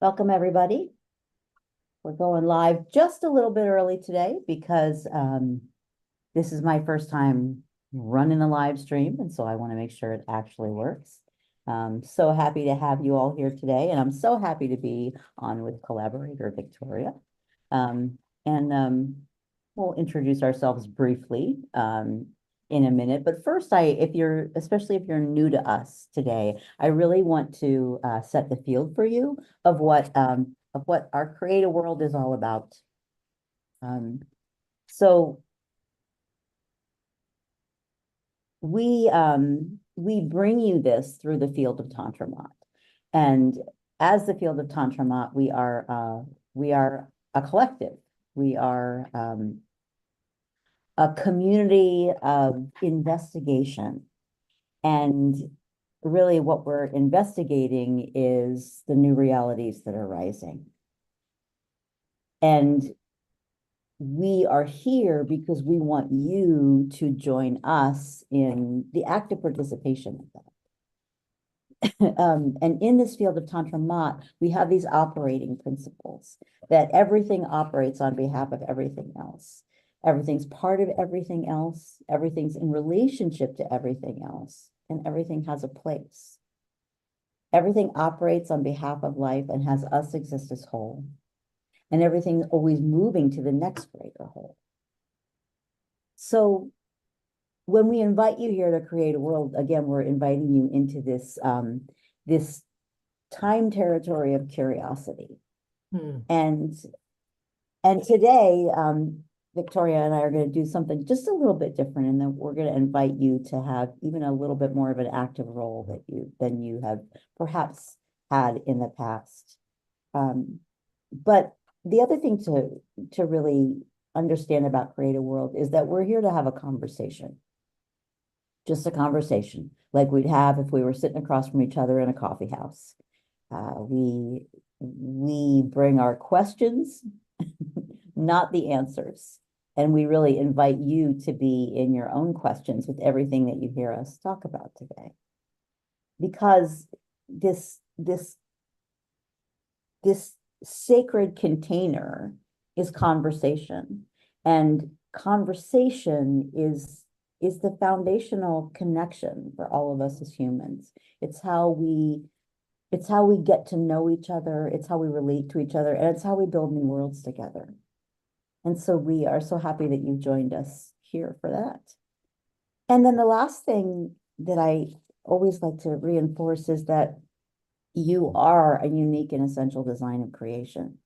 Welcome, everybody. We're going live just a little bit early today because this is my first time running a live stream, and so I want to make sure it actually works. So happy to have you all here today, and I'm so happy to be on with collaborator Victoria. We'll introduce ourselves briefly in a minute. But first, especially if you're new to us today, I really want to set the field for you of what our CreateAWorld is all about. So we bring you this through the Field of Tantra Maat, and as the Field of Tantra Maat, we are a collective. We are a community of investigation. And really what we're investigating is the new realities that are rising. And we are here because we want you to join us in the active participation of that. And in this Field of Tantra Maat, we have these operating principles that everything operates on behalf of everything else. Everything's part of everything else. Everything's in relationship to everything else. And everything has a place. Everything operates on behalf of life and has us exist as whole. And everything's always moving to the next greater whole. So when we invite you here to CreateAWorld, again, we're inviting you into this, this time territory of curiosity. And today, Victoria and I are going to do something just a little bit different, and then we're going to invite you to have even a little bit more of an active role than you have perhaps had in the past. But the other thing to really understand about CreateAWorld is that we're here to have a conversation, just a conversation like we'd have if we were sitting across from each other in a coffee house. We bring our questions, not the answers. And we really invite you to be in your own questions with everything that you hear us talk about today. Because this sacred container is conversation. And conversation is the foundational connection for all of us as humans. It's how we get to know each other. It's how we relate to each other. And it's how we build new worlds together. And so we are so happy that you joined us here for that. And then the last thing that I always like to reinforce is that you are a unique and essential design of creation.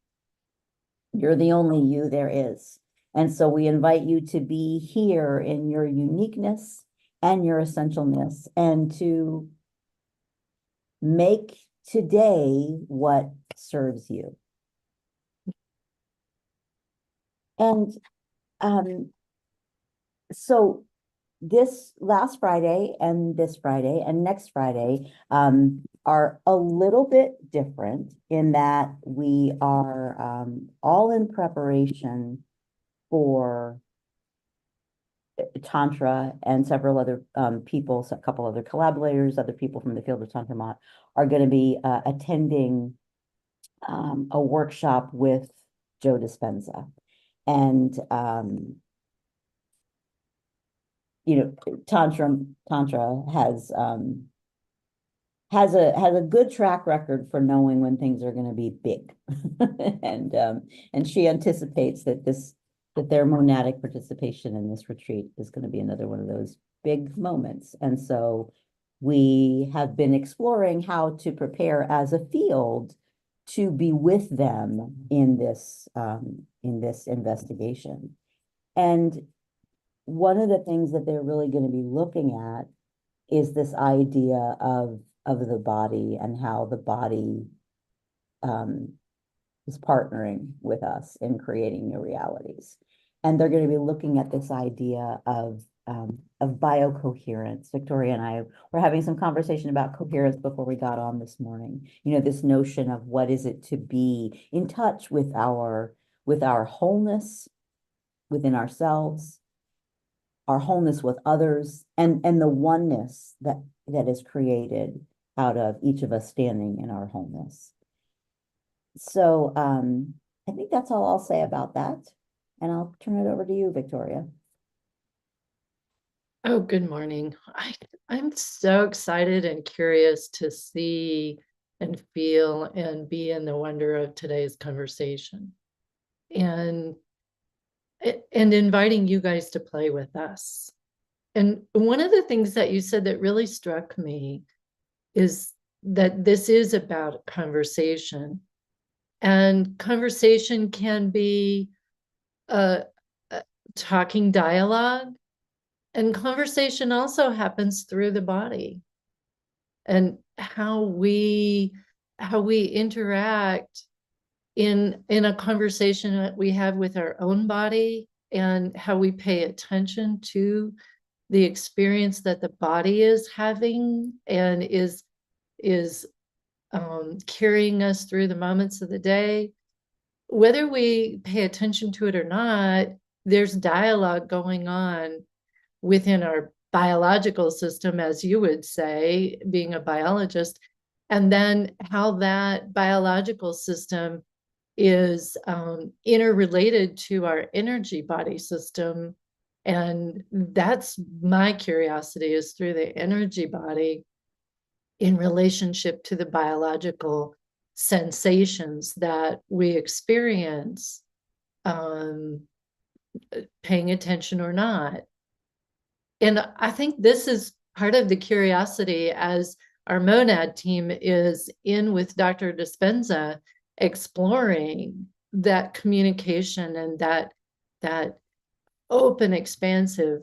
You're the only you there is. And so we invite you to be here in your uniqueness and your essentialness, and to make today what serves you. And so this last Friday and this Friday and next Friday are a little bit different in that we are all in preparation for Tantra, and several other people, so a couple other collaborators, other people from the Field of Tantra Maat are going to be attending a workshop with Joe Dispenza. And Tantra has a good track record for knowing when things are going to be big. and she anticipates that their monadic participation in this retreat is going to be another one of those big moments. And so we have been exploring how to prepare as a field to be with them in this investigation. And one of the things that they're really going to be looking at is this idea of the body, and how the body is partnering with us in creating new realities. And they're going to be looking at this idea of biocoherence. Victoria and I were having some conversation about coherence before we got on this morning. This notion of what is it to be in touch with our wholeness within ourselves, our wholeness with others, and the oneness that is created out of each of us standing in our wholeness. So I think that's all I'll say about that. And I'll turn it over to you, Victoria. Oh, good morning. I'm so excited and curious to see and feel and be in the wonder of today's conversation. And inviting you guys to play with us. And one of the things that you said that really struck me is that this is about conversation. And conversation can be a talking dialogue, and conversation also happens through the body and how we interact in a conversation that we have with our own body, and how we pay attention to the experience that the body is having and is carrying us through the moments of the day. Whether we pay attention to it or not, there's dialogue going on within our biological system, as you would say, being a biologist, and then how that biological system is interrelated to our energy body system. And that's my curiosity, is through the energy body in relationship to the biological sensations that we experience, paying attention or not. And I think this is part of the curiosity as our monad team is in with Dr. Dispenza, exploring that communication and that open, expansive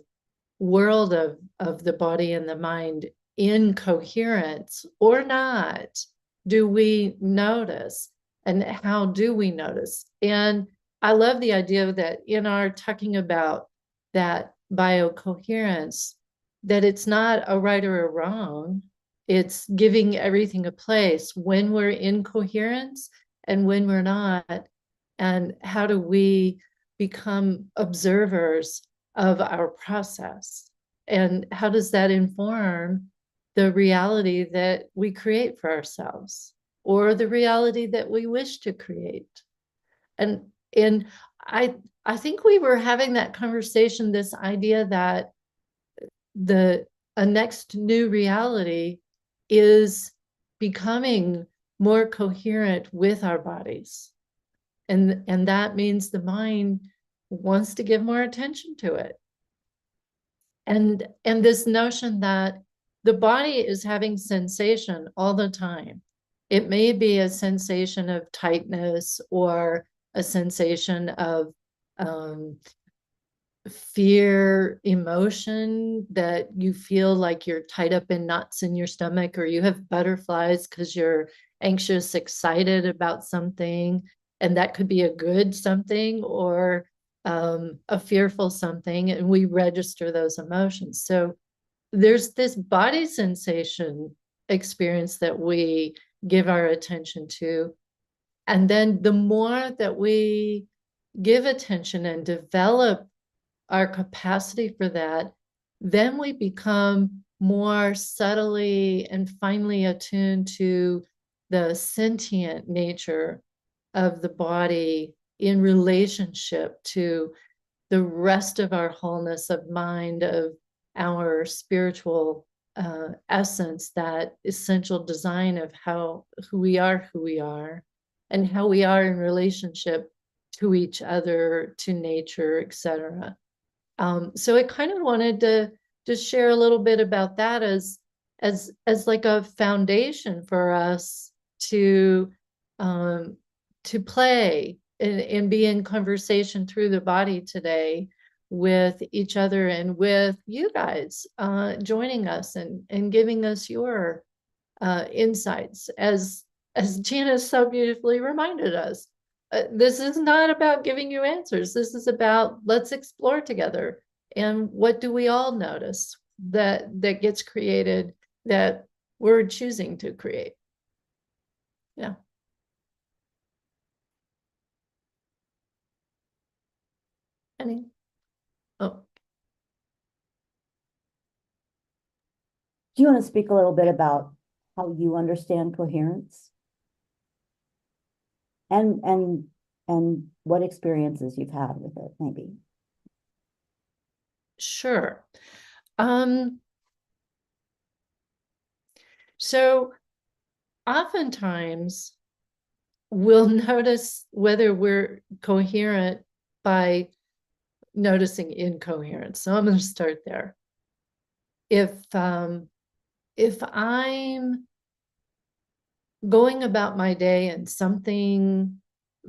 world of the body and the mind in coherence or not. Do we notice? And how do we notice? And I love the idea that in our talking about that biocoherence, that it's not a right or a wrong. It's giving everything a place when we're in coherence and when we're not. And how do we become observers of our process? And how does that inform the reality that we create for ourselves, or the reality that we wish to create? And I think we were having that conversation, this idea that a next new reality is becoming more coherent with our bodies. And that means the mind wants to give more attention to it. And this notion that the body is having sensation all the time. It may be a sensation of tightness, or a sensation of fear, emotion, that you feel like you're tied up in knots in your stomach, or you have butterflies because you're anxious, excited about something. And that could be a good something, or a fearful something, and we register those emotions. So there's this body sensation experience that we give our attention to. And then the more that we give attention and develop our capacity for that, then we become more subtly and finely attuned to the sentient nature of the body in relationship to the rest of our wholeness of mind, of our spiritual essence, that essential design of who we are, and how we are in relationship to each other, to nature, etc. So I kind of wanted to just share a little bit about that as like a foundation for us to play and be in conversation through the body today with each other, and with you guys joining us and giving us your insights, as Janice so beautifully reminded us. This is not about giving you answers. This is about, let's explore together. And what do we all notice that gets created, that we're choosing to create? Yeah. Any? Oh. Do you want to speak a little bit about how you understand coherence? And what experiences you've had with it, maybe. Sure. So oftentimes we'll notice whether we're coherent by noticing incoherence. So I'm going to start there. If I'm going about my day and something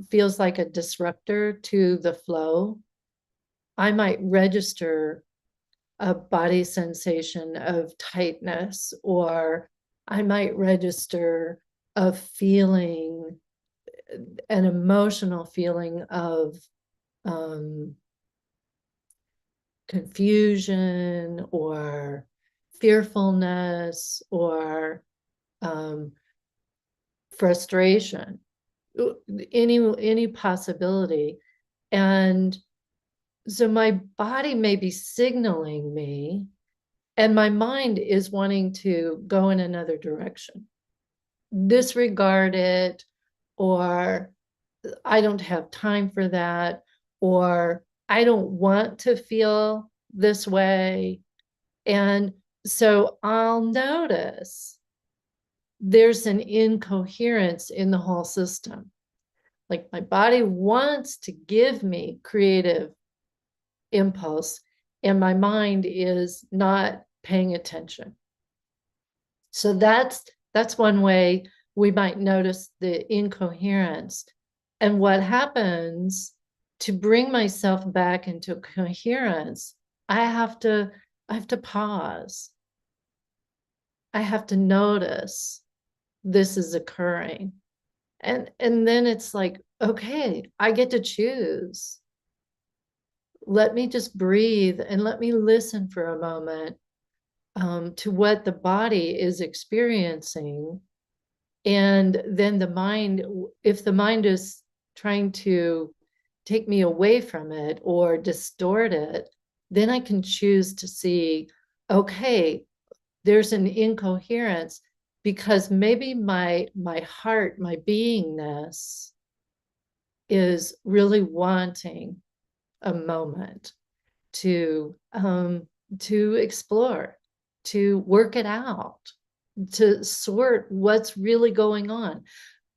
feels like a disruptor to the flow, I might register a body sensation of tightness, or I might register a feeling, an emotional feeling of confusion or fearfulness or frustration, any possibility. And so my body may be signaling me, and my mind is wanting to go in another direction, disregard it, or I don't have time for that, or I don't want to feel this way. And so I'll notice there's an incoherence in the whole system. Like my body wants to give me creative impulse, and my mind is not paying attention. So that's one way we might notice the incoherence. And what happens to bring myself back into coherence, I have to pause. I have to notice this is occurring. And then it's like, okay, I get to choose. Let me just breathe and let me listen for a moment to what the body is experiencing. And then the mind, if the mind is trying to take me away from it or distort it, then I can choose to see, okay, there's an incoherence because maybe my heart, my beingness is really wanting a moment to explore, to work it out, to sort what's really going on.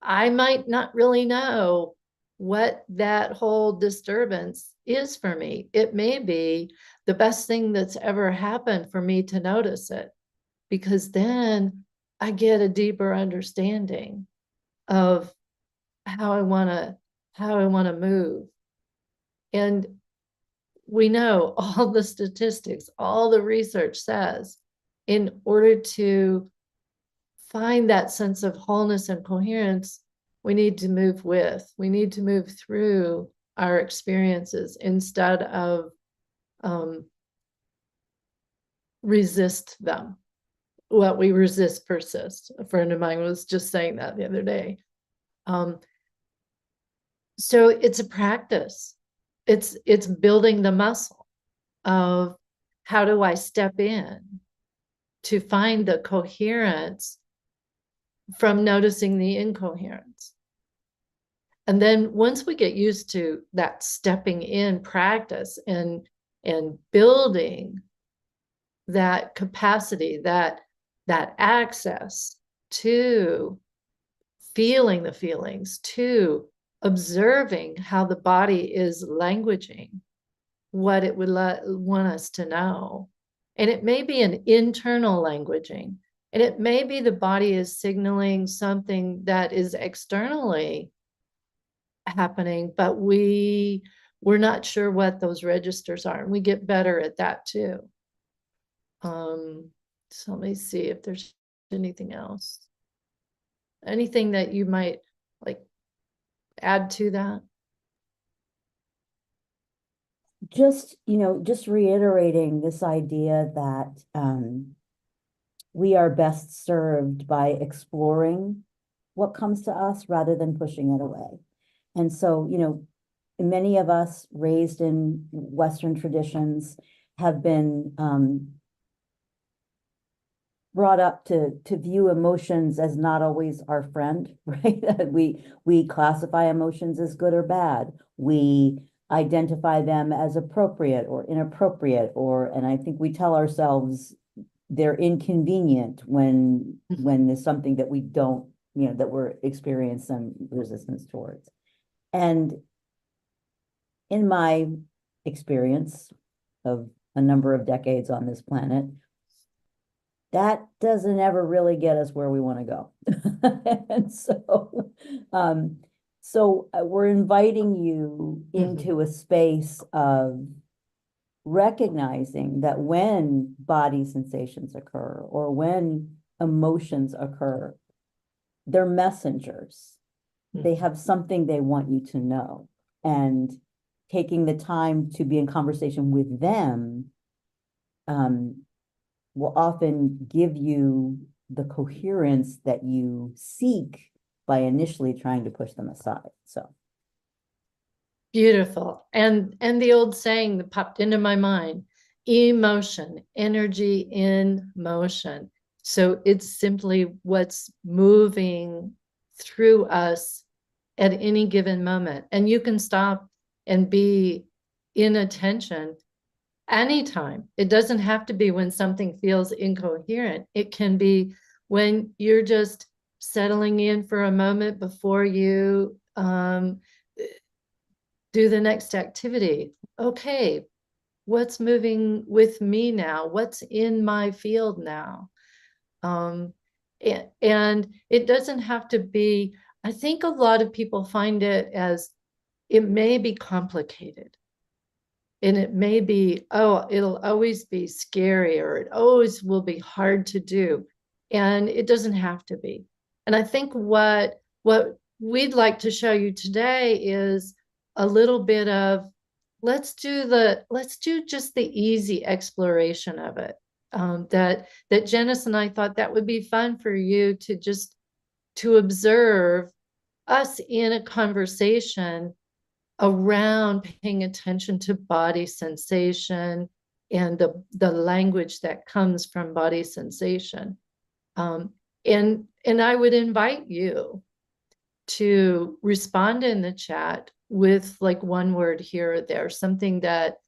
I might not really know what that whole disturbance is for me. It may be the best thing that's ever happened for me to notice it, because then I get a deeper understanding of how I want to move. And we know all the statistics, all the research says, in order to find that sense of wholeness and coherence, we need to move through our experiences instead of resist them. What we resist persists. A friend of mine was just saying that the other day. So it's a practice. It's building the muscle of how do I step in to find the coherence from noticing the incoherence. And then once we get used to that stepping in practice and building that capacity, that access to feeling the feelings, to observing how the body is languaging what it would want us to know. And it may be an internal languaging, and it may be the body is signaling something that is externally happening, but we're not sure what those registers are, and we get better at that too. So let me see if there's anything else. Anything that you might like add to that? Just, just reiterating this idea that we are best served by exploring what comes to us rather than pushing it away. And so, many of us raised in Western traditions have been brought up to view emotions as not always our friend, right? We classify emotions as good or bad. We identify them as appropriate or inappropriate, and I think we tell ourselves they're inconvenient when there's something that we don't, that we're experiencing some resistance towards. And in my experience of a number of decades on this planet, that doesn't ever really get us where we want to go. And so we're inviting you into a space of recognizing that when body sensations occur or when emotions occur, they're messengers. They have something they want you to know. And taking the time to be in conversation with them will often give you the coherence that you seek by initially trying to push them aside. So beautiful. And the old saying that popped into my mind, emotion, energy in motion. So it's simply what's moving through us at any given moment. And you can stop and be in attention anytime. It doesn't have to be when something feels incoherent. It can be when you're just settling in for a moment before you do the next activity. Okay, what's moving with me now? What's in my field now? And it doesn't have to be, I think a lot of people find it as, it may be complicated. And it may be, oh, it'll always be scary, or it always will be hard to do. And it doesn't have to be. And I think what we'd like to show you today is a little bit of, let's do just the easy exploration of it. That Janice and I thought that would be fun for you to just to observe us in a conversation around paying attention to body sensation and the language that comes from body sensation. And I would invite you to respond in the chat with like one word here or there, something that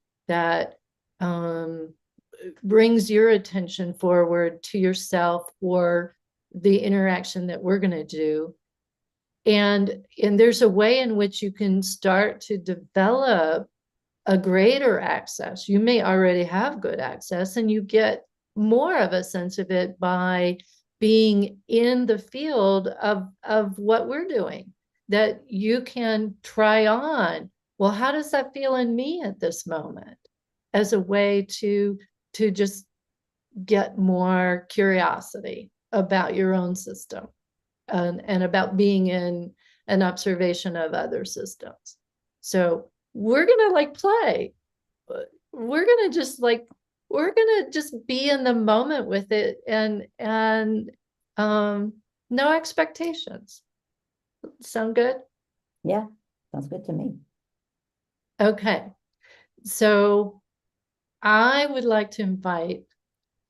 brings your attention forward to yourself or the interaction that we're going to do. And there's a way in which you can start to develop a greater access. You may already have good access, and you get more of a sense of it by being in the field of what we're doing, that you can try on, well, how does that feel in me at this moment, as a way to just get more curiosity about your own system. And about being in an observation of other systems. So we're gonna like play. We're gonna just be in the moment with it, and no expectations. Sound good? yeah, sounds good to me. Okay, so I would like to invite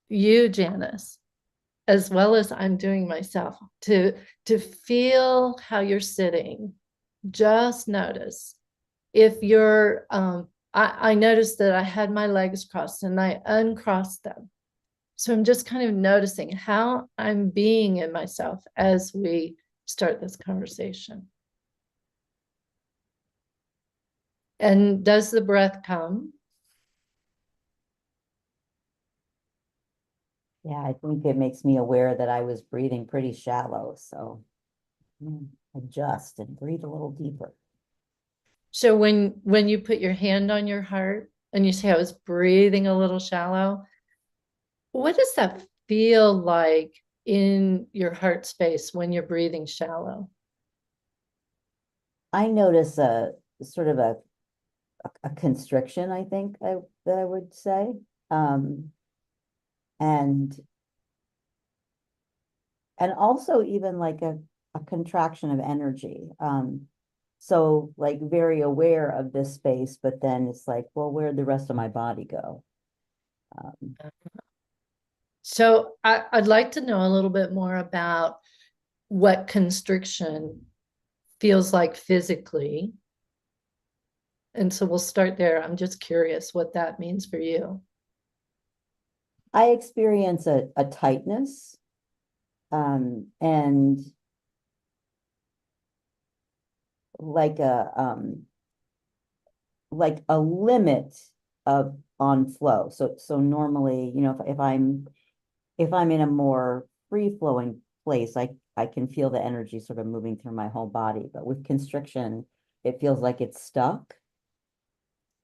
you, Janice, as well as I'm doing myself, to feel how you're sitting. Just notice if you're, I noticed that I had my legs crossed and I uncrossed them. So I'm just kind of noticing how I'm being in myself as we start this conversation. And does the breath come? Yeah, I think it makes me aware that I was breathing pretty shallow. So adjust and breathe a little deeper. So when you put your hand on your heart and you say, I was breathing a little shallow, what does that feel like in your heart space when you're breathing shallow? I notice a sort of a constriction, I think that I would say. And also even like a contraction of energy. So like very aware of this space, but then it's like, well, where'd the rest of my body go? So I'd like to know a little bit more about what constriction feels like physically. And so we'll start there. I'm just curious what that means for you. I experience a tightness, and like a limit of on flow. So normally, if I'm in a more free flowing place, I can feel the energy sort of moving through my whole body. But with constriction, it feels like it's stuck.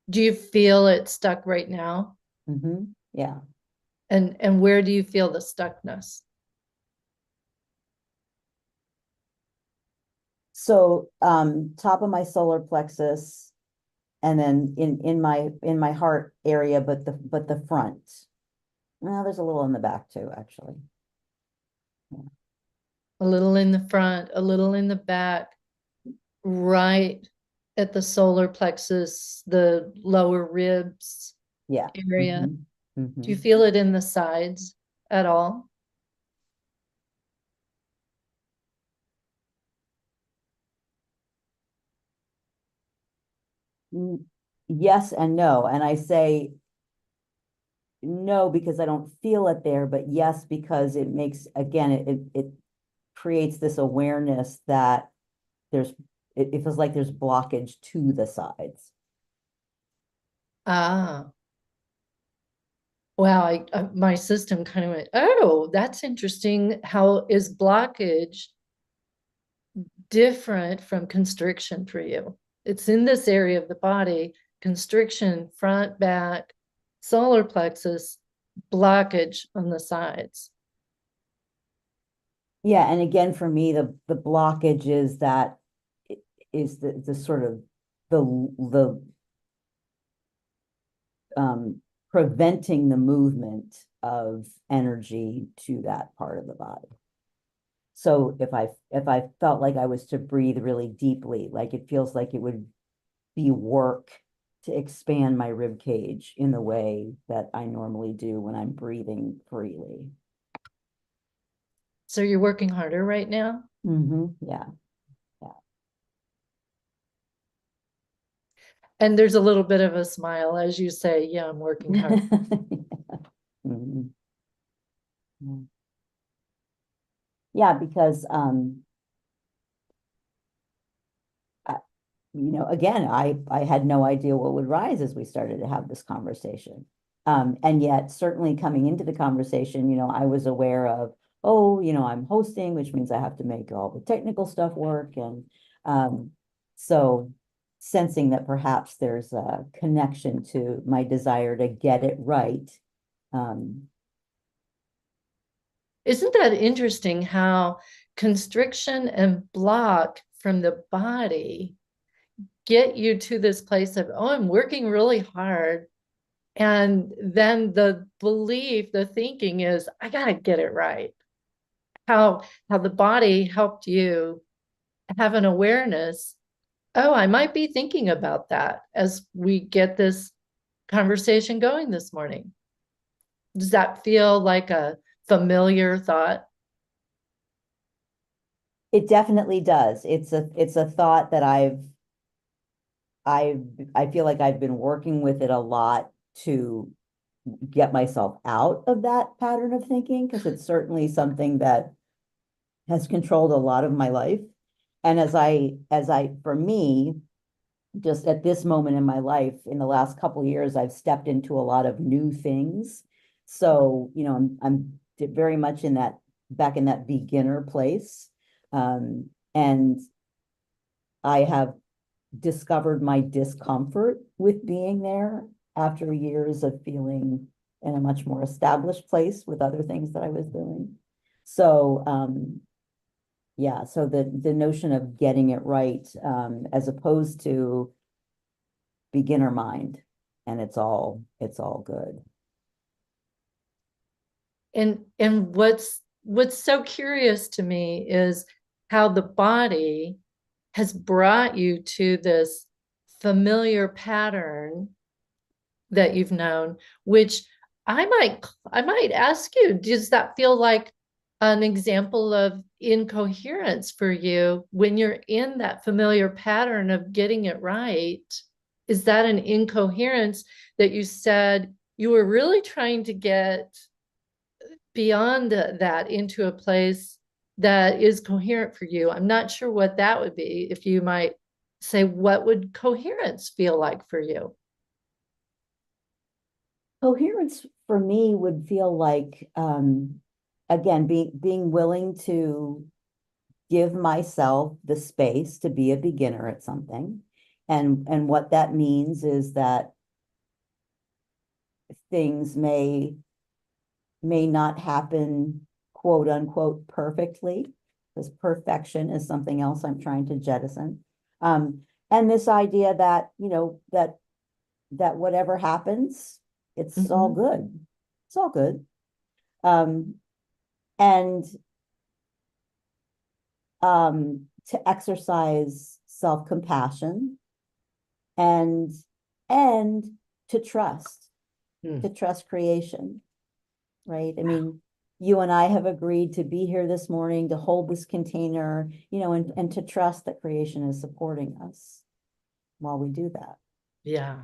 Do you feel it stuck right now? Yeah. And where do you feel the stuckness? So top of my solar plexus, and then in my heart area, but the front. Well, there's a little in the back too, actually. Yeah. A little in the front, a little in the back, right at the solar plexus, the lower ribs Yeah. area. Do you Mm-hmm. feel it in the sides at all? Yes and no. And I say no because I don't feel it there, but yes because it makes, again, it creates this awareness that there's it feels like there's blockage to the sides. Ah, wow. My system kind of went, oh, that's interesting. How is blockage different from constriction for you? It's in this area of the body, constriction, front, back, solar plexus, blockage on the sides. Yeah, and again, for me, the blockage is that is the sort of the preventing the movement of energy to that part of the body. So if I felt like I was to breathe really deeply, like it feels like it would be work to expand my rib cage in the way that I normally do when I'm breathing freely. So you're working harder right now? Yeah, yeah. And there's a little bit of a smile as you say, yeah, I'm working hard. Mhm. Yeah, because again, I had no idea what would rise as we started to have this conversation. And yet certainly coming into the conversation, I was aware of, oh, I'm hosting, which means I have to make all the technical stuff work. And so sensing that perhaps there's a connection to my desire to get it right. Um, Isn't that interesting how constriction and block from the body get you to this place of, oh, I'm working really hard. And then the belief, the thinking is, I got to get it right. How the body helped you have an awareness. Oh, I might be thinking about that as we get this conversation going this morning. Does that feel like a familiar thought? it definitely does. It's a thought that I I feel like I've been working with it a lot to get myself out of that pattern of thinking, because it's certainly something that has controlled a lot of my life. And for me, just at this moment in my life, in the last couple of years, I've stepped into a lot of new things. So, I'm very much back in that beginner place. And I have discovered my discomfort with being there after years of feeling in a much more established place with other things that I was doing. So, yeah, so the notion of getting it right, as opposed to beginner mind, and it's all good. And what's so curious to me is how the body has brought you to this familiar pattern that you've known, which I might ask you, does that feel like an example of incoherence for you when you're in that familiar pattern of getting it right? Is that an incoherence that you said you were really trying to get beyond that into a place that is coherent for you? I'm not sure what that would be. If you might say, what would coherence feel like for you? Coherence for me would feel like, again, being willing to give myself the space to be a beginner at something. And what that means is that things may not happen, quote unquote, perfectly, because perfection is something else I'm trying to jettison. And this idea that, that whatever happens, it's all good. It's all good. And to exercise self-compassion and and to trust creation, right? I mean, you and I have agreed to be here this morning to hold this container, and to trust that creation is supporting us while we do that. Yeah.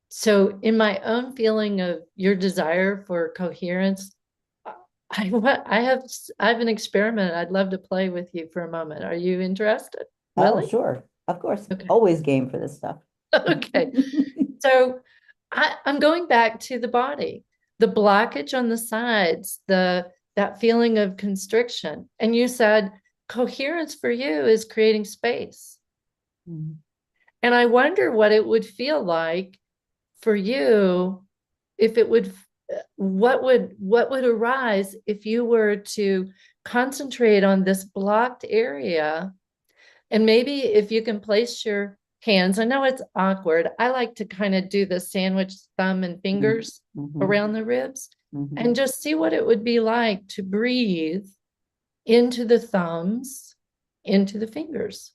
So in my own feeling of your desire for coherence, I have an experiment I'd love to play with you for a moment. Are you interested? Oh, Willie? sure. Of course. Okay. Always game for this stuff. Okay. So I'm going back to the body, the blockage on the sides, that feeling of constriction. And you said coherence for you is creating space. Mhm. And I wonder what it would feel like for you if it would, what would arise if you were to concentrate on this blocked area. And maybe if you can place your hands, I know it's awkward. I like to kind of do the sandwich thumb and fingers Mhm. around the ribs Mhm. and just see what it would be like to breathe into the thumbs, into the fingers.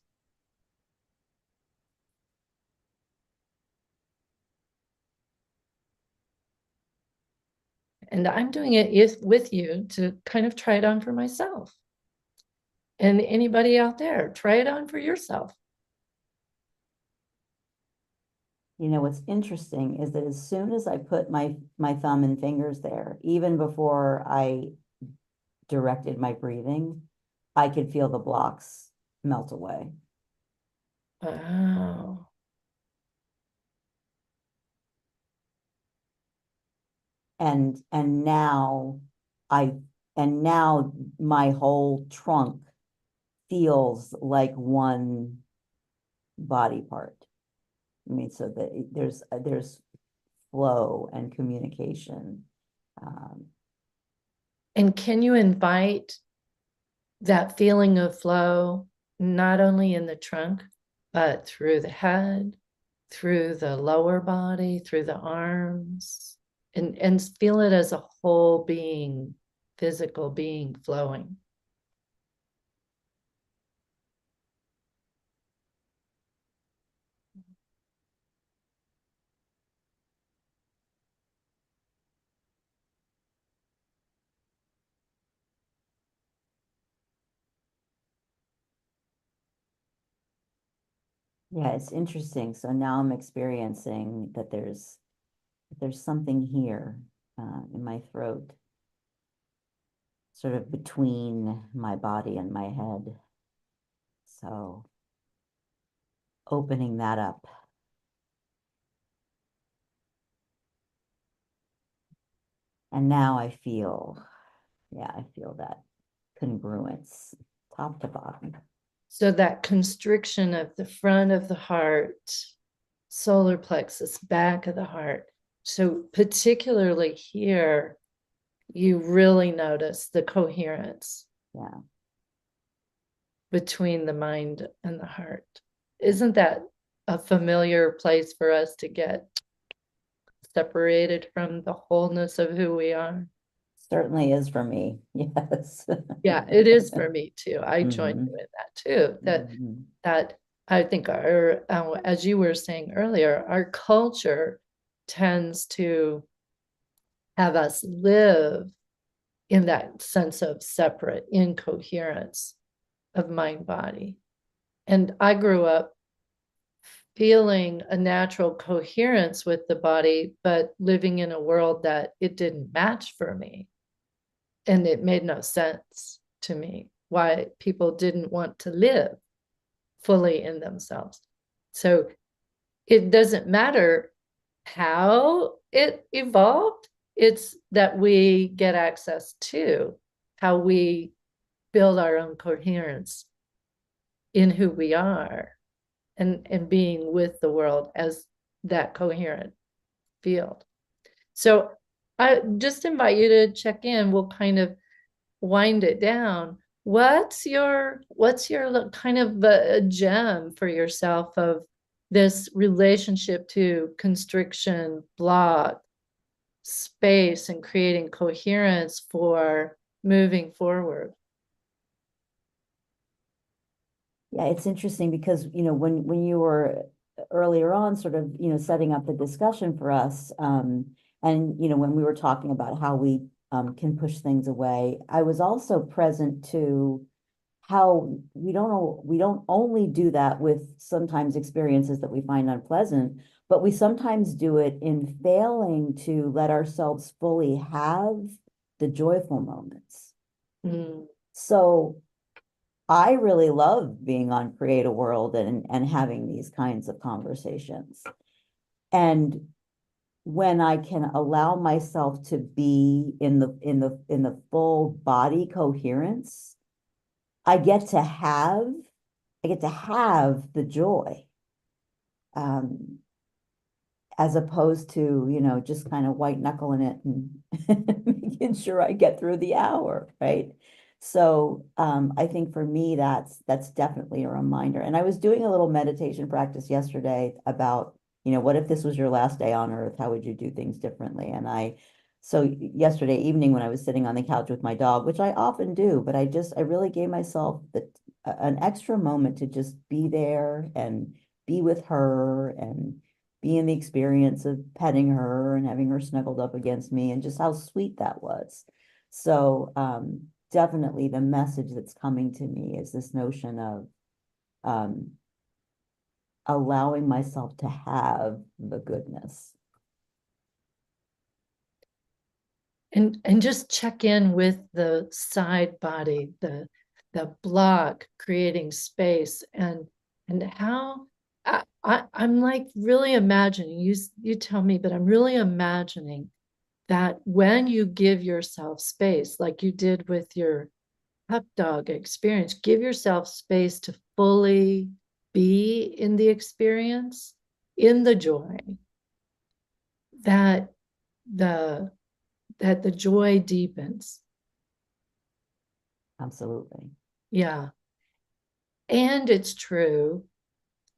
And I'm doing it with you to kind of try it on for myself. And anybody out there, try it on for yourself. What's interesting is that as soon as I put my thumb and fingers there, even before I directed my breathing, I could feel the blocks melt away. Wow. And now I and now my whole trunk feels like one body part. I mean, so that there's flow and communication. And can you invite that feeling of flow, not only in the trunk, but through the head, through the lower body, through the arms, and feel it as a whole being, physical being flowing. Yeah, it's interesting. So now I'm experiencing that there's something here in my throat, sort of between my body and my head. So opening that up. And now I feel that congruence top to bottom. So that constriction of the front of the heart, solar plexus, back of the heart. So particularly here, you really notice the coherence. Yeah. Between the mind and the heart. Isn't that a familiar place for us to get separated from the wholeness of who we are? Certainly is for me. Yes. Yeah, it is for me too. I join Mhm. you in that too. Mhm. That I think as you were saying earlier, our culture tends to have us live in that sense of separate incoherence of mind body. And I grew up feeling a natural coherence with the body, but living in a world that it didn't match for me. And it made no sense to me why people didn't want to live fully in themselves. So it doesn't matter how it evolved, it's that we get access to how we build our own coherence in who we are and being with the world as that coherent field. So I just invite you to check in. We'll kind of wind it down. What's your kind of a gem for yourself of this relationship to constriction, block, space, and creating coherence for moving forward? Yeah, it's interesting because, when you were earlier on sort of, setting up the discussion for us, and, when we were talking about how we can push things away, I was also present to how we don't only do that with sometimes experiences that we find unpleasant, but we sometimes do it in failing to let ourselves fully have the joyful moments. Mm. So I really love being on CreateAWorld and having these kinds of conversations. And when I can allow myself to be in the full body coherence, I get to have the joy. As opposed to, just kind of white knuckling it and making sure I get through the hour, right? So I think for me, that's definitely a reminder. And I was doing a little meditation practice yesterday about, what if this was your last day on earth? How would you do things differently? So yesterday evening when I was sitting on the couch with my dog, which I often do, but I really gave myself an extra moment to just be there and be with her and be in the experience of petting her and having her snuggled up against me and just how sweet that was. So definitely the message that's coming to me is this notion of allowing myself to have the goodness. And just check in with the side body, the block, creating space, and how I'm like really imagining, you tell me, but I'm really imagining that when you give yourself space, like you did with your pup dog experience, give yourself space to fully be in the experience, in the joy, that the joy deepens. Absolutely. Yeah. And it's true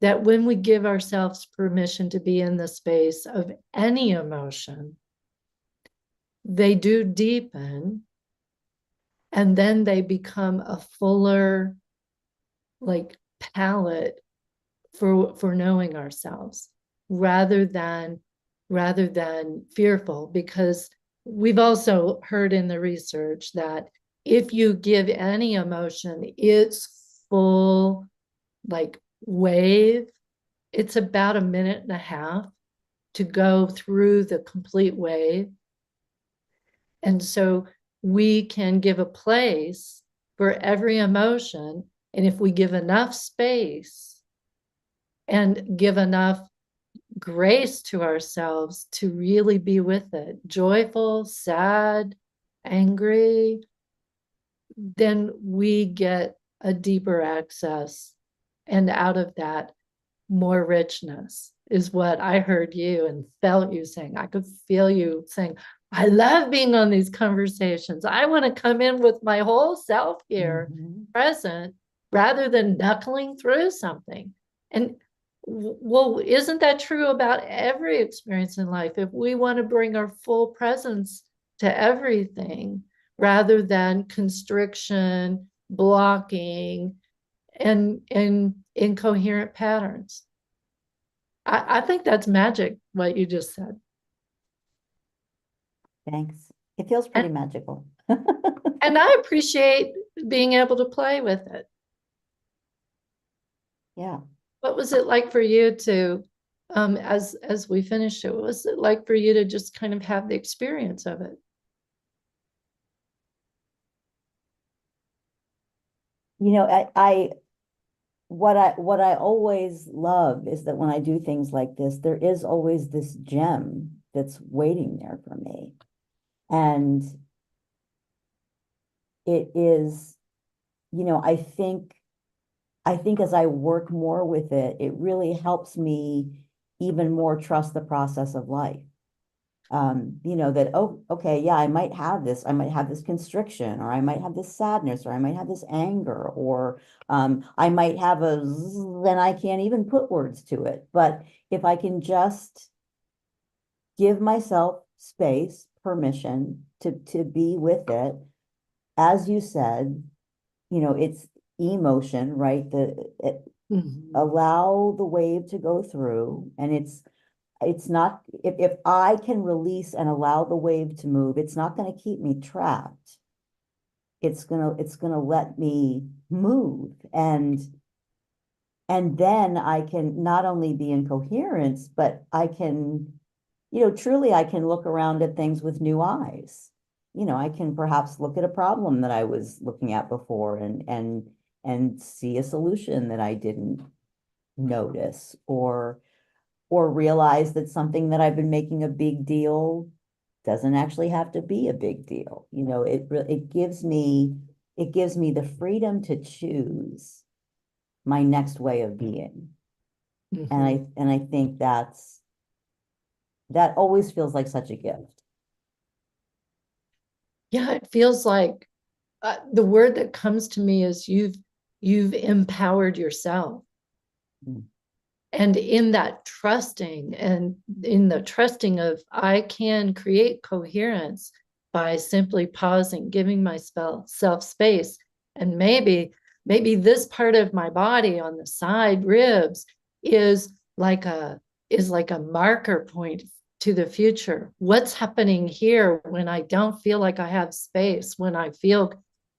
that when we give ourselves permission to be in the space of any emotion, they do deepen, and then they become a fuller, like, palette for knowing ourselves rather than fearful, because we've also heard in the research that if you give any emotion its full, like, wave, it's about 1.5 minutes to go through the complete wave. And so we can give a place for every emotion. And if we give enough space and give enough grace to ourselves to really be with it, joyful, sad, angry, then we get a deeper access. And out of that, more richness is what I heard you and felt you saying. I could feel you saying, I love being on these conversations. I want to come in with my whole self here, present, rather than knuckling through something. And well, isn't that true about every experience in life? If we want to bring our full presence to everything rather than constriction, blocking, and incoherent patterns. I think that's magic, what you just said. Thanks. It feels pretty magical. And I appreciate being able to play with it. Yeah. What was it like for you to, as we finished it, what was it like for you to just kind of have the experience of it? You know, what I always love is that when I do things like this, there is always this gem that's waiting there for me. And it is, I think as I work more with it, it really helps me even more trust the process of life. That, oh, okay, yeah, I might have this. I might have this constriction, or I might have this sadness, or I might have this anger, or I might have then I can't even put words to it. But if I can just give myself space, permission to be with it, as you said, it's emotion, right? Allow the wave to go through, and it's not, if I can release and allow the wave to move, it's not going to keep me trapped. It's gonna let me move, and then I can not only be in coherence, but I can, truly I can look around at things with new eyes. I can perhaps look at a problem that I was looking at before, and see a solution that I didn't notice, or realize that something that I've been making a big deal doesn't actually have to be a big deal. It gives me the freedom to choose my next way of being. And I think that always feels like such a gift. Yeah, it feels like the word that comes to me is you've empowered yourself. Mm. And in that trusting, and in the trusting of I can create coherence by simply pausing, giving myself space. And maybe this part of my body on the side ribs is like a marker point to the future. What's happening here when I don't feel like I have space, when I feel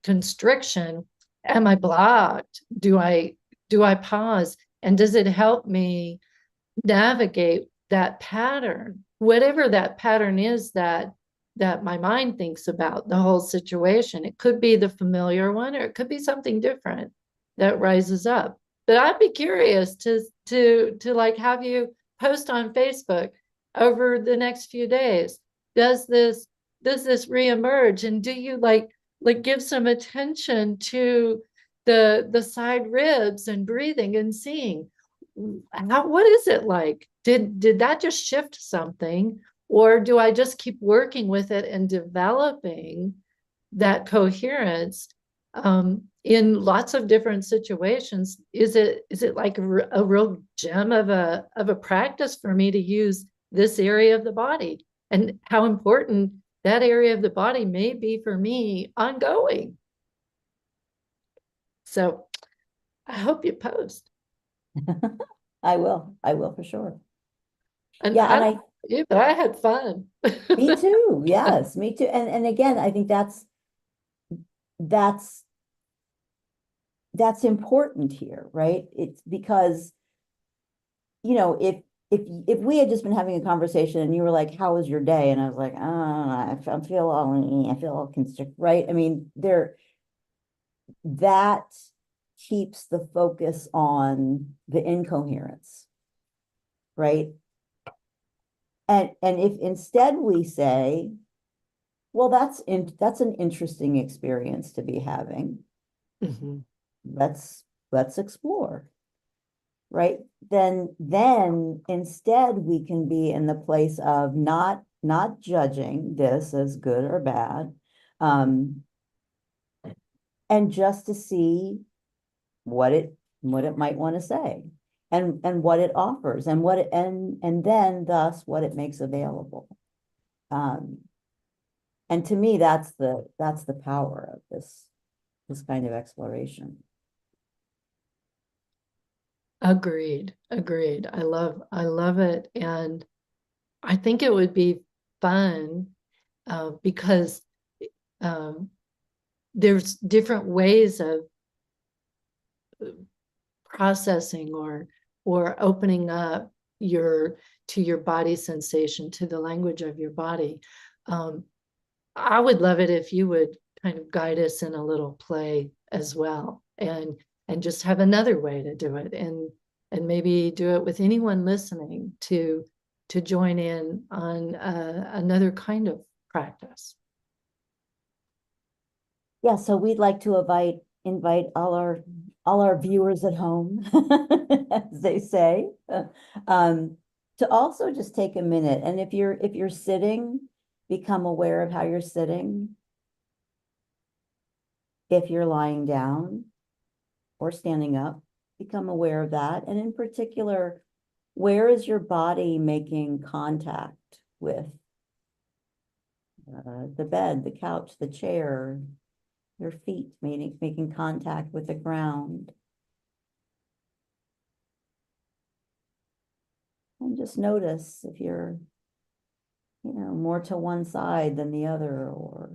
constriction? Am I blocked? Do I pause? And does it help me navigate that pattern, whatever that pattern is that my mind thinks about the whole situation? It could be the familiar one, or it could be something different that rises up. But I'd be curious to like have you post on Facebook over the next few days. Does this reemerge, and do you like give some attention to the side ribs and breathing and seeing what is it like? Did that just shift something, or do I just keep working with it and developing that coherence in lots of different situations? Is it like a real gem of a practice for me to use this area of the body, and how important that area of the body may be for me ongoing? So I hope you post. I will for sure. And Yeah, I and don't know you, but I had fun. me too. Yes, me too. And again, I think that's that's important here, right? It's because, if we had just been having a conversation and you were like, "How was your day?" and I was like, I feel all constricted," right? I mean, that keeps the focus on the incoherence, right? And if instead we say, well, that's an interesting experience to be having. Mhm. Let's explore, right? Then instead we can be in the place of not judging this as good or bad, um, and just to see what it might want to say, and what it offers, and then thus what it makes available. Um, and to me, that's the power of this kind of exploration. Agreed. I love it. And I think it would be fun because um, there's different ways of processing or opening up to your body sensation, to the language of your body. I would love it if you would kind of guide us in a little play as well, and just have another way to do it, and maybe do it with anyone listening to join in on another kind of practice. Yeah, so we'd like to invite all our viewers at home, as they say, to also just take a minute. And if you're sitting, become aware of how you're sitting. If you're lying down or standing up, become aware of that. And in particular, where is your body making contact with the bed, the couch, the chair, your feet making contact with the ground? And just notice if you're, more to one side than the other, or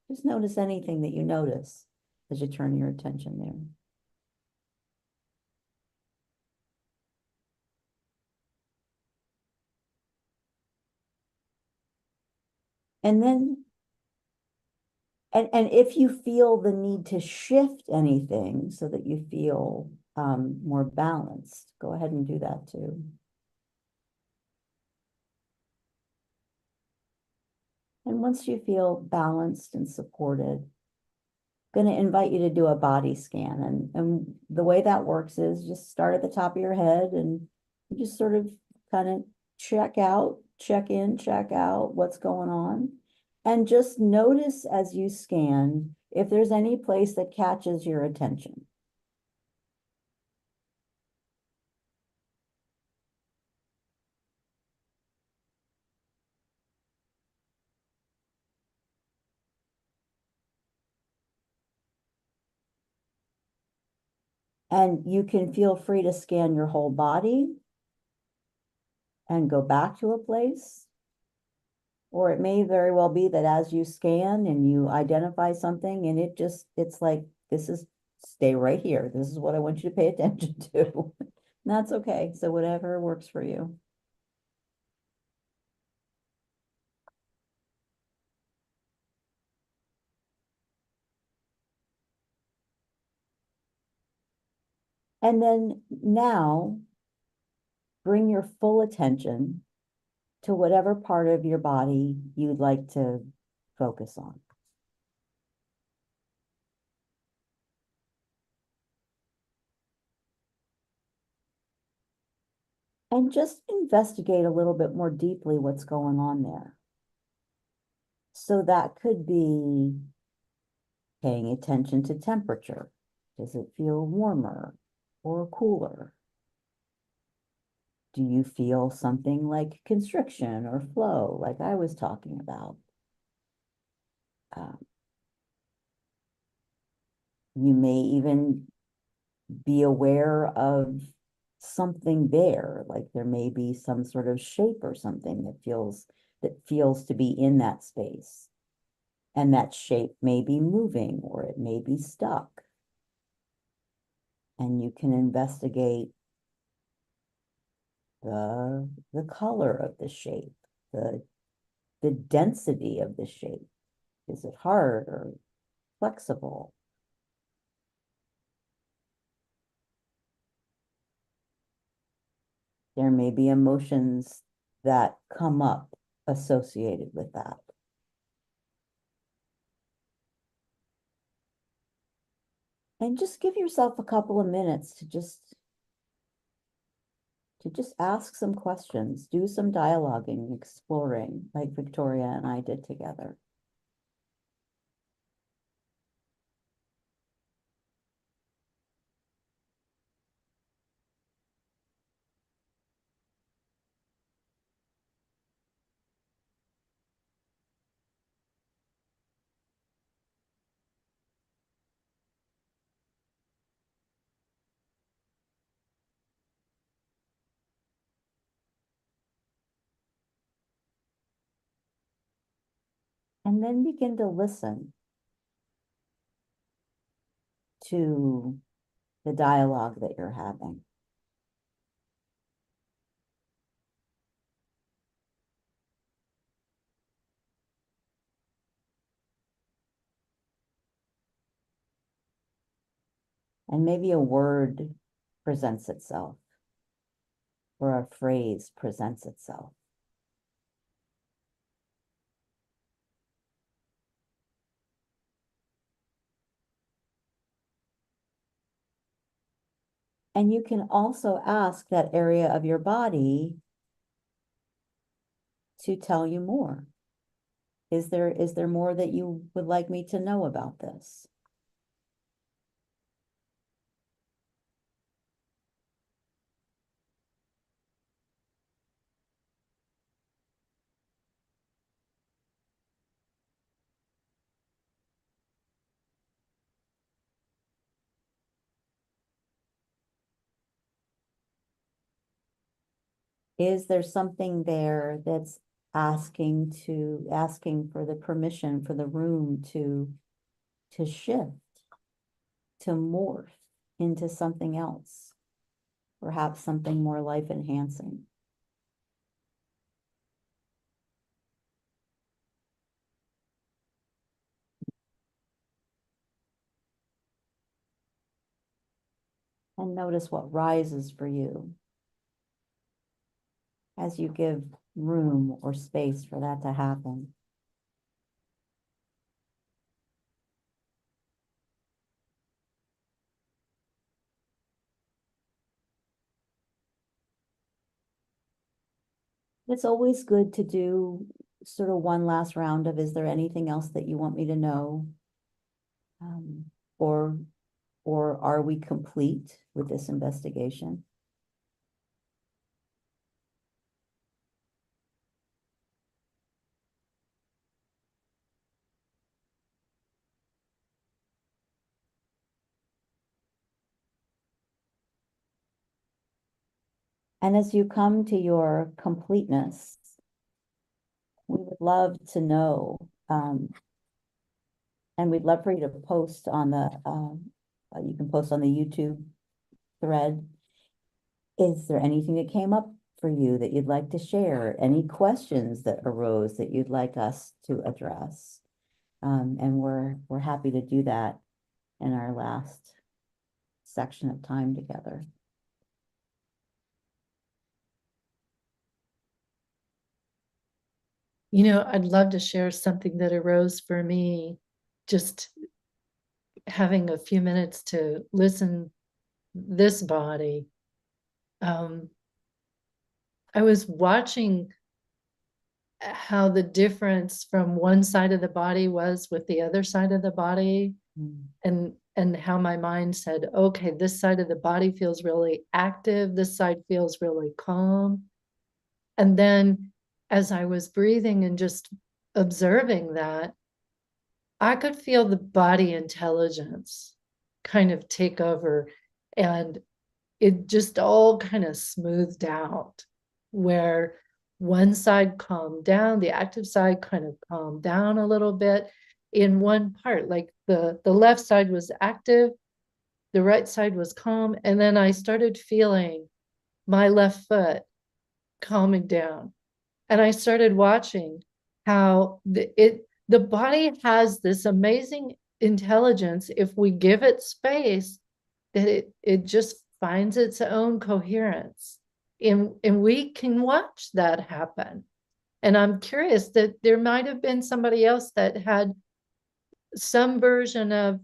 just notice anything that you notice as you turn your attention there. And then, and if you feel the need to shift anything so that you feel more balanced, go ahead and do that too. And once you feel balanced and supported, I'm going to invite you to do a body scan. And the way that works is just start at the top of your head and you just sort of kind of check out, check in, check out what's going on. And just notice as you scan if there's any place that catches your attention. And you can feel free to scan your whole body and go back to a place. Or it may very well be that as you scan and you identify something and it's like, stay right here. This is what I want you to pay attention to. And that's okay. So whatever works for you. And then now bring your full attention to whatever part of your body you'd like to focus on. And just investigate a little bit more deeply what's going on there. So that could be paying attention to temperature. Does it feel warmer or cooler? Do you feel something like constriction or flow, like I was talking about? You may even be aware of something there, like there may be some sort of shape or something that feels to be in that space. And that shape may be moving or it may be stuck. And you can investigate the color of the shape, the density of the shape. Is it hard or flexible? There may be emotions that come up associated with that. And just give yourself a couple of minutes to just ask some questions, do some dialoguing, exploring, like Victoria and I did together. And then begin to listen to the dialogue that you're having. And maybe a word presents itself, or a phrase presents itself. And you can also ask that area of your body to tell you more. Is there more that you would like me to know about this? Is there something there that's asking for the permission, for the room to shift, to morph into something else, perhaps something more life enhancing? And notice what rises for you as you give room or space for that to happen. It's always good to do sort of one last round of, is there anything else that you want me to know? Um, or are we complete with this investigation? And as you come to your completeness, we would love to know, and we'd love for you to post on the, you can post on the YouTube thread. Is there anything that came up for you that you'd like to share? Any questions that arose that you'd like us to address? And we're happy to do that in our last section of time together. You know, I'd love to share something that arose for me, just having a few minutes to listen this body. I was watching how the difference from one side of the body was with the other side of the body, and how my mind said, okay, this side of the body feels really active, this side feels really calm. And then as I was breathing and just observing that, I could feel the body intelligence kind of take over, and it just all kind of smoothed out, where one side calmed down, the active side kind of calmed down a little bit in one part, like the left side was active, the right side was calm, and then I started feeling my left foot calming down. And I started watching how the body has this amazing intelligence if we give it space, that it just finds its own coherence. And we can watch that happen. And I'm curious that there might have been somebody else that had some version of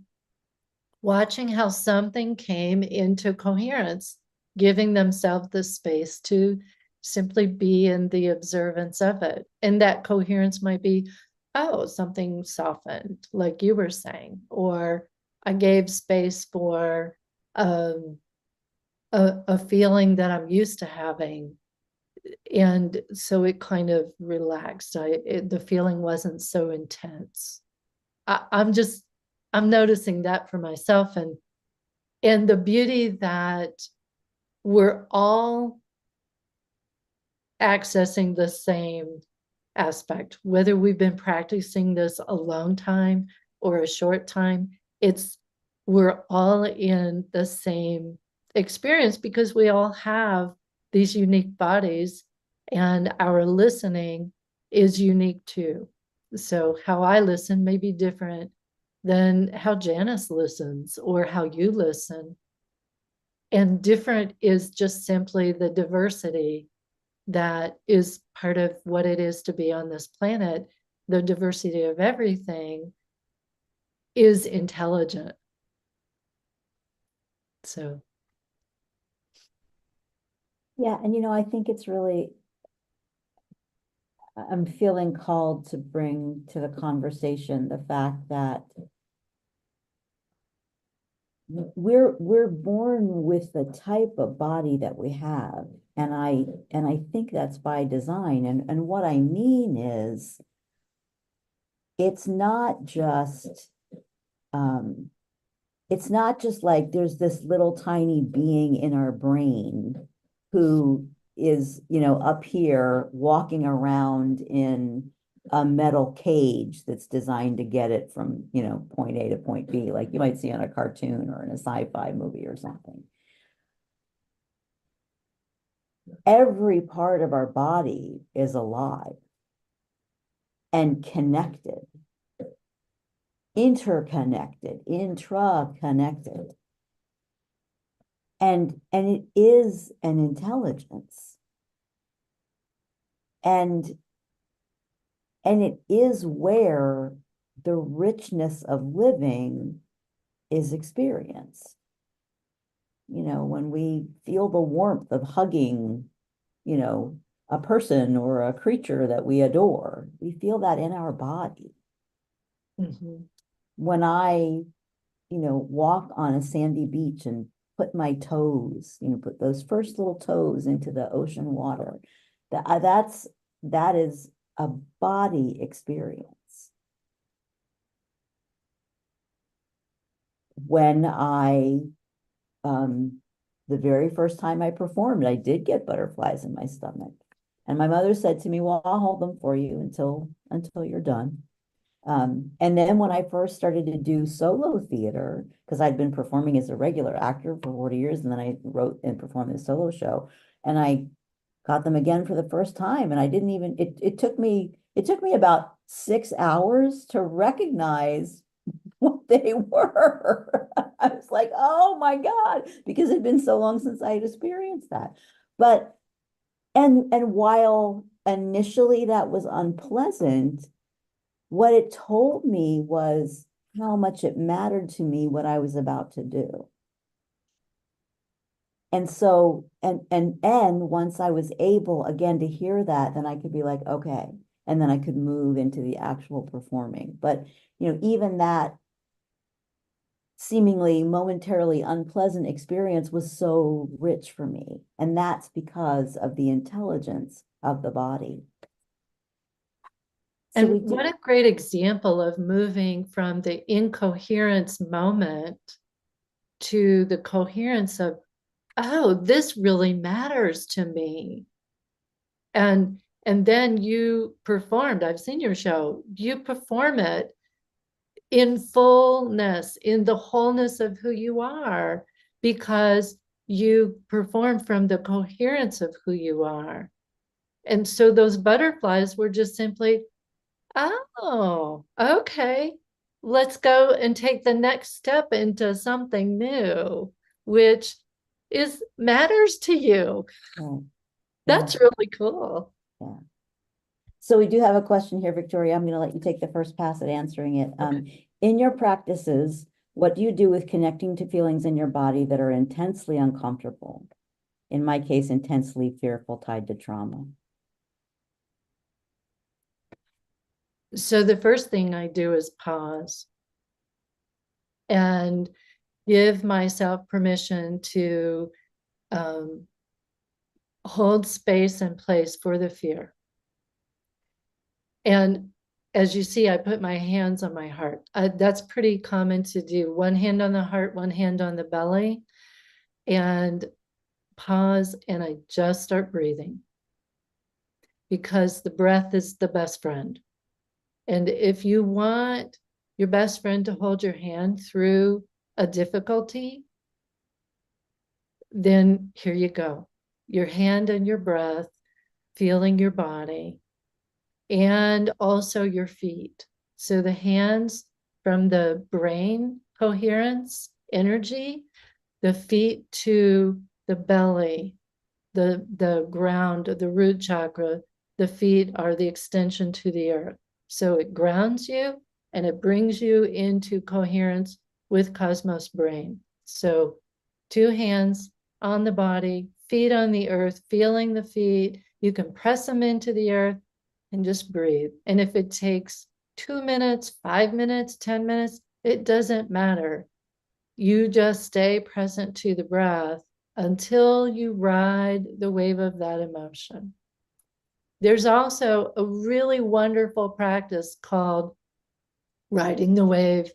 watching how something came into coherence, giving themselves the space to simply be in the observance of it. And that coherence might be, oh, something softened, like you were saying, or I gave space for a feeling that I'm used to having. And so it kind of relaxed. The feeling wasn't so intense. I'm noticing that for myself, and the beauty that we're all accessing the same aspect, whether we've been practicing this a long time or a short time, we're all in the same experience because we all have these unique bodies, and our listening is unique too. So how I listen may be different than how Janice listens or how you listen. And different is just simply the diversity that is part of what it is to be on this planet. The diversity of everything is intelligent. So. Yeah, and I think it's really, I'm feeling called to bring to the conversation the fact that we're born with the type of body that we have. And I think that's by design. And what I mean is it's not just like there's this little tiny being in our brain who is, up here walking around in a metal cage that's designed to get it from, point A to point B, like you might see on a cartoon or in a sci-fi movie or something. Every part of our body is alive and connected, interconnected, intra-connected. And it is an intelligence. And it is where the richness of living is experienced. When we feel the warmth of hugging, a person or a creature that we adore, we feel that in our body. Mm-hmm. When I, walk on a sandy beach and put my toes, put those first little toes into the ocean water, that is a body experience. When the very first time I performed, I did get butterflies in my stomach. And my mother said to me, well, I'll hold them for you until you're done. And then when I first started to do solo theater, because I'd been performing as a regular actor for 40 years, and then I wrote and performed this solo show, and I got them again for the first time. And I didn't even, it took me about 6 hours to recognize what they were. I was like, oh my God, because it'd been so long since I had experienced that. But, and while initially that was unpleasant, what it told me was how much it mattered to me what I was about to do. And so, and once I was able again to hear that, then I could be like, okay, and then I could move into the actual performing. But, even that seemingly momentarily unpleasant experience was so rich for me. And that's because of the intelligence of the body. So and what a great example of moving from the incoherence moment to the coherence of, oh, this really matters to me. And then you performed, I've seen your show, you perform it in fullness, in the wholeness of who you are, because you perform from the coherence of who you are. And so those butterflies were just simply, oh, okay, let's go and take the next step into something new, which matters to you. Yeah. That's really cool. Yeah. So we do have a question here, Victoria. I'm going to let you take the first pass at answering it. In your practices, what do you do with connecting to feelings in your body that are intensely uncomfortable? In my case, intensely fearful, tied to trauma. So the first thing I do is pause and give myself permission to hold space and place for the fear. And as you see, I put my hands on my heart. That's pretty common to do. One hand on the heart, one hand on the belly, and pause, and I just start breathing. because the breath is the best friend. And if you want your best friend to hold your hand through a difficulty, then here you go. Your hand and your breath, feeling your body, and also your feet. So the hands from the brain coherence energy, the feet to the belly, the ground, the root chakra, the feet are the extension to the earth. So it grounds you and it brings you into coherence with cosmos brain. So 2 hands on the body, feet on the earth, feeling the feet. You can press them into the earth and just breathe. And if it takes 2 minutes, 5 minutes, 10 minutes, it doesn't matter. You just stay present to the breath until you ride the wave of that emotion. There's also a really wonderful practice called riding the wave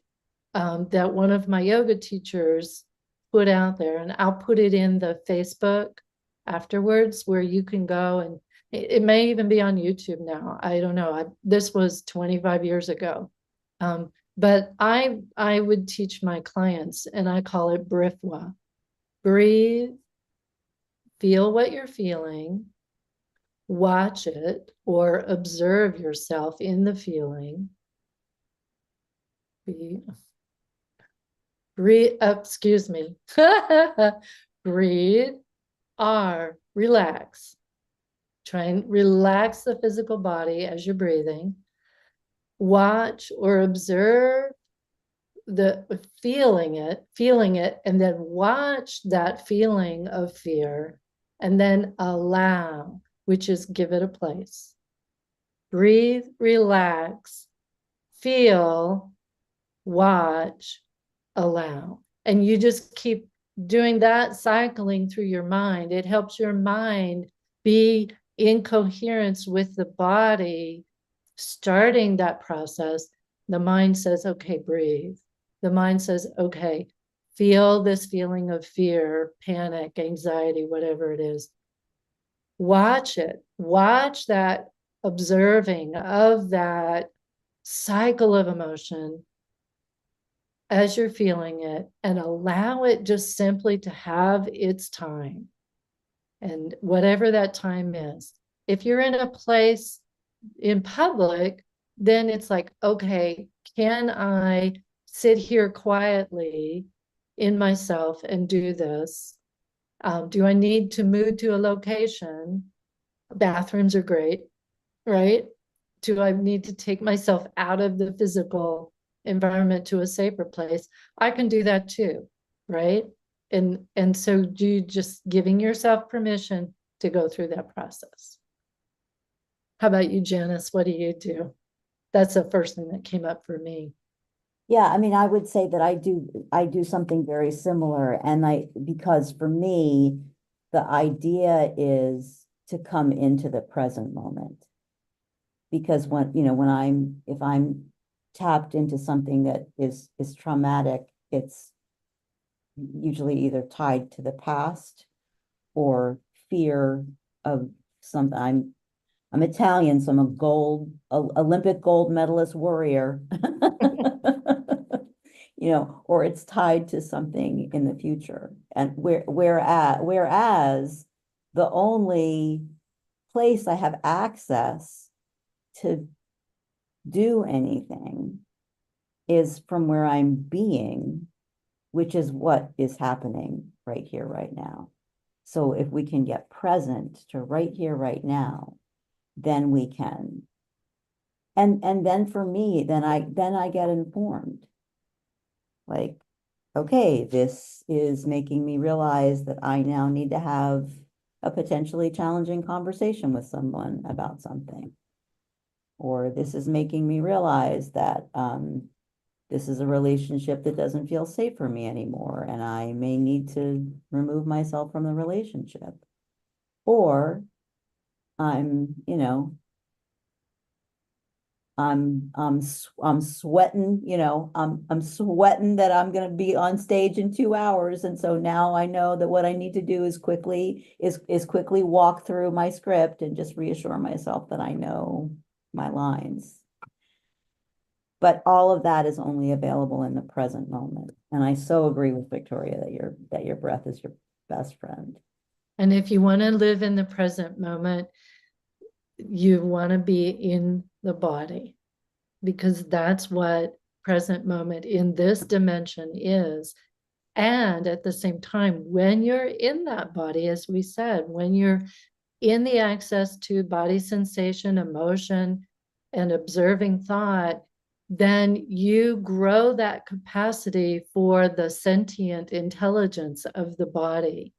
that one of my yoga teachers put out there, and I'll put it in the Facebook afterwards where you can go, and it may even be on YouTube now. I don't know. This was 25 years ago. But I would teach my clients, and I call it brifwa. Breathe, feel what you're feeling, watch it or observe yourself in the feeling. Breathe, excuse me. Breathe, relax. Try and relax the physical body as you're breathing. Watch or observe the feeling it, and then watch that feeling of fear, and then allow, which is give it a place. Breathe, relax, feel, watch, allow. And you just keep doing that, cycling through your mind. It helps your mind be in coherence with the body, starting that process. The mind says, okay, breathe. The mind says, okay, feel this feeling of fear, panic, anxiety, whatever it is. Watch it. Watch that observing of that cycle of emotion as you're feeling it, and allow it just simply to have its time. And whatever that time is. If you're in a place in public, then it's like, okay, can I sit here quietly in myself and do this? Do I need to move to a location? Bathrooms are great, right? Do I need to take myself out of the physical environment to a safer place? I can do that too, right? And so you just giving yourself permission to go through that process. How about you, Janice? What do you do? That's the first thing that came up for me. Yeah, I mean, I would say that I do something very similar. And because for me, the idea is to come into the present moment. Because if I'm tapped into something that is traumatic, it's usually either tied to the past or fear of something. I'm Italian, so I'm Olympic gold medalist warrior. Or it's tied to something in the future. And whereas the only place I have access to do anything is from where I'm being, which is what is happening right here, right now. So if we can get present to right here, right now, then we can. And then for me, then I get informed. Like, okay, this is making me realize that I now need to have a potentially challenging conversation with someone about something. Or this is making me realize that this is a relationship that doesn't feel safe for me anymore, and I may need to remove myself from the relationship. Or I'm I'm sweating, you know, I'm sweating that I'm gonna be on stage in 2 hours. And so now I know that what I need to do is quickly walk through my script and just reassure myself that I know my lines. But all of that is only available in the present moment. And I so agree with Victoria that your breath is your best friend. And if you want to live in the present moment, you want to be in the body, because that's what present moment in this dimension is. And at the same time, when you're in that body, as we said, when you're in the access to body sensation, emotion, and observing thought, then you grow that capacity for the sentient intelligence of the body,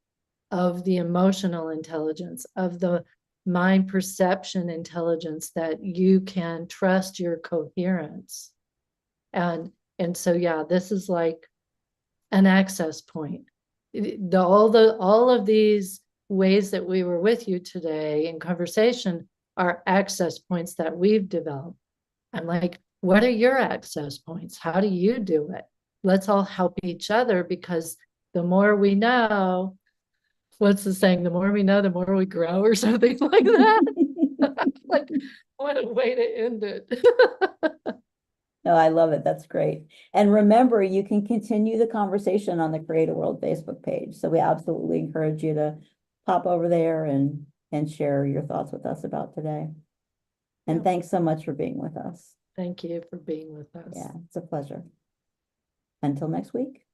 of the emotional intelligence, of the mind perception intelligence, that you can trust your coherence. And so, yeah, this is like an access point. All of these ways that we were with you today in conversation are access points that we've developed. I'm like, what are your access points? How do you do it? Let's all help each other, because the more we know, what's the saying? The more we know, the more we grow, or something like that. Like, what a way to end it. No, I love it. That's great. And remember, you can continue the conversation on the CreateAWorld Facebook page. So we absolutely encourage you to pop over there and share your thoughts with us about today. And thanks so much for being with us. Thank you for being with us. Yeah, it's a pleasure. Until next week.